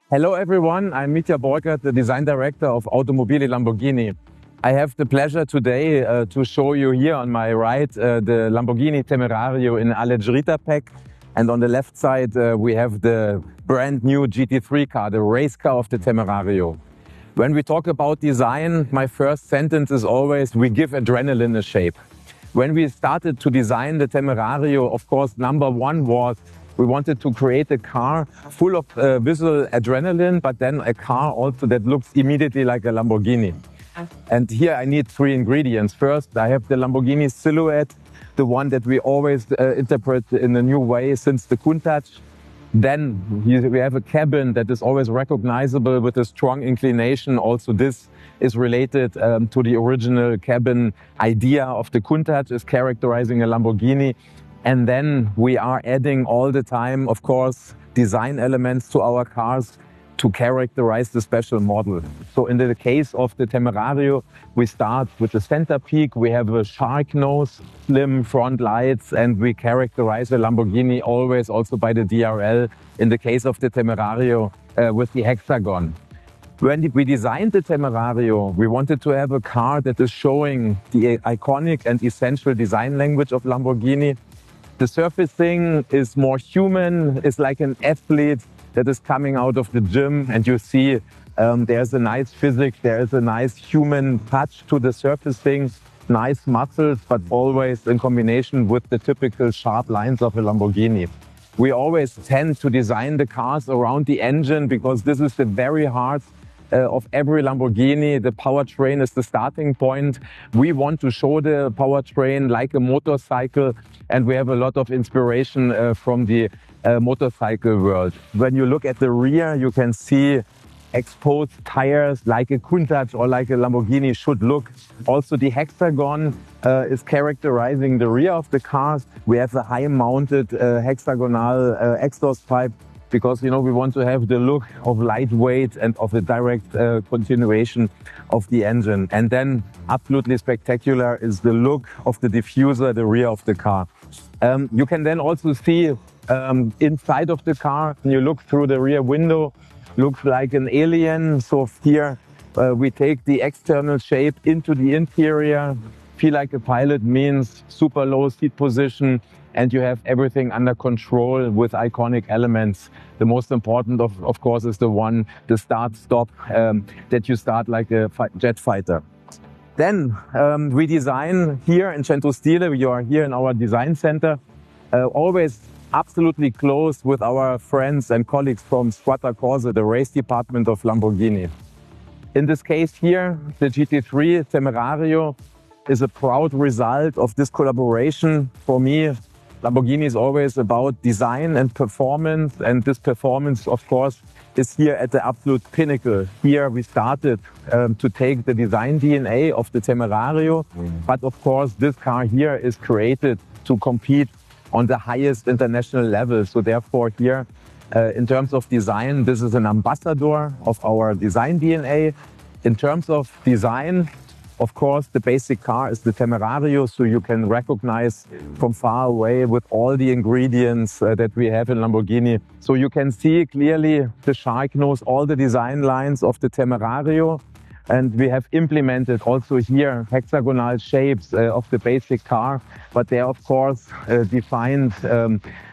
Hello everyone, I'm Mitja Borgert, the design director of Automobili Lamborghini. I have the pleasure today to show you here on my right the Lamborghini Temerario in Alleggerita pack, and on the left side we have the brand new GT3 car, the race car of the Temerario. When we talk about design, my first sentence is always, we give adrenaline a shape. When we started to design the Temerario, of course, number one was we wanted to create a car full of visual adrenaline, but then a car also that looks immediately like a Lamborghini. And here I need three ingredients. First, I have the Lamborghini silhouette, the one that we always interpret in a new way since the Countach. Then we have a cabin that is always recognizable with a strong inclination. Also, this is related to the original cabin idea of the Countach, is characterizing a Lamborghini. And then we are adding all the time, of course, design elements to our cars to characterize the special model. So in the case of the Temerario, we start with the center peak. We have a shark nose, slim front lights, and we characterize the Lamborghini always also by the DRL. In the case of the Temerario, with the hexagon. When we designed the Temerario, we wanted to have a car that is showing the iconic and essential design language of Lamborghini. The surfacing is more human, it's like an athlete that is coming out of the gym, and you see there's a nice physics, there is a nice human touch to the surfacing, nice muscles, but always in combination with the typical sharp lines of a Lamborghini. We always tend to design the cars around the engine because this is the very heart of every Lamborghini. The powertrain is the starting point. We want to show the powertrain like a motorcycle, and we have a lot of inspiration from the motorcycle world. When you look at the rear, you can see exposed tires like a Countach or like a Lamborghini should look. Also, the hexagon is characterizing the rear of the cars. We have a high-mounted hexagonal exhaust pipe because, you know, we want to have the look of lightweight and of a direct continuation of the engine. And then absolutely spectacular is the look of the diffuser, the rear of the car. You can then also see inside of the car, when you look through the rear window, looks like an alien. So here we take the external shape into the interior. Feel like a pilot means super low seat position, and you have everything under control with iconic elements. The most important, of course, is the start-stop, that you start like a jet fighter. Then we design here in Centro Stile. You are here in our design center, always absolutely close with our friends and colleagues from Squadra Corsa, the race department of Lamborghini. In this case here, the GT3 Temerario is a proud result of this collaboration. For me, Lamborghini is always about design and performance, and this performance, of course, is here at the absolute pinnacle. Here we started to take the design DNA of the Temerario, but of course this car here is created to compete on the highest international level. So therefore here, in terms of design, this is an ambassador of our design DNA. In terms of design, of course, the basic car is the Temerario, so you can recognize from far away with all the ingredients that we have in Lamborghini. So you can see clearly the shark nose, all the design lines of the Temerario. And we have implemented also here hexagonal shapes of the basic car, but they are of course defined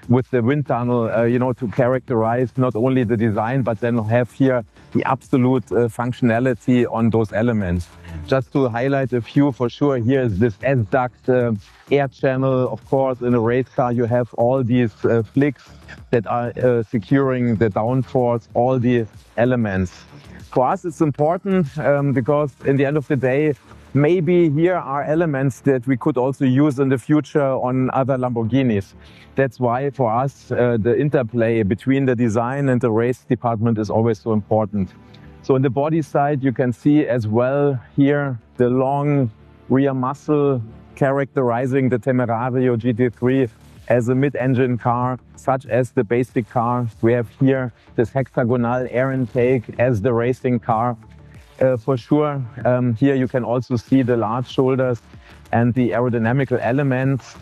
with the wind tunnel, you know, to characterize not only the design, but then have here the absolute functionality on those elements. Just to highlight a few, for sure, here is this S-duct air channel. Of course, in a race car, you have all these flicks that are securing the downforce, all the elements. For us, it's important because in the end of the day, maybe here are elements that we could also use in the future on other Lamborghinis. That's why for us, the interplay between the design and the race department is always so important. So on the body side, you can see as well here the long rear muscle characterizing the Temerario GT3 as a mid-engine car, such as the basic car. We have here this hexagonal air intake as the racing car. For sure, here you can also see the large shoulders and the aerodynamical elements.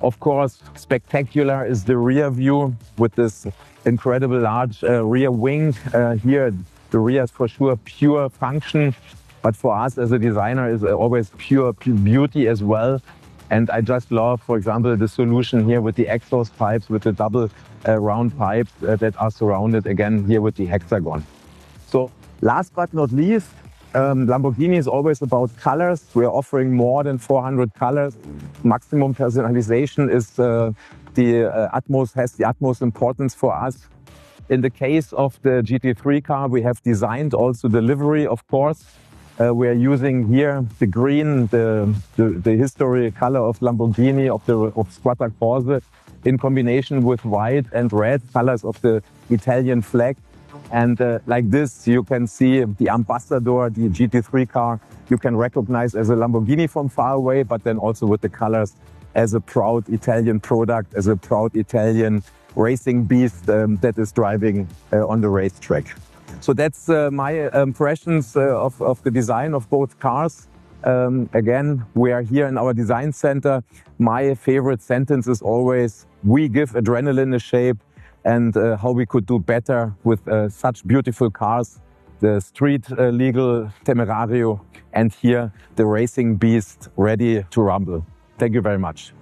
Of course, spectacular is the rear view with this incredible large rear wing. Here, the rear is for sure pure function, but for us as a designer is always pure beauty as well. And I just love, for example, the solution here with the exhaust pipes, with the double round pipes that are surrounded again here with the hexagon. So last but not least, Lamborghini is always about colors. We are offering more than 400 colors. Maximum personalization is has the utmost importance for us. In the case of the GT3 car, we have designed also the livery, of course. We are using here the green, the history color of Lamborghini, of Squadra Corse, in combination with white and red colors of the Italian flag. And like this, you can see the Ambassador, the GT3 car, you can recognize as a Lamborghini from far away, but then also with the colors as a proud Italian product, as a proud Italian racing beast that is driving on the racetrack. So that's my impressions of the design of both cars. Again, we are here in our design center. My favorite sentence is always, we give adrenaline a shape, and how we could do better with such beautiful cars. The street legal Temerario, and here the racing beast ready to rumble. Thank you very much.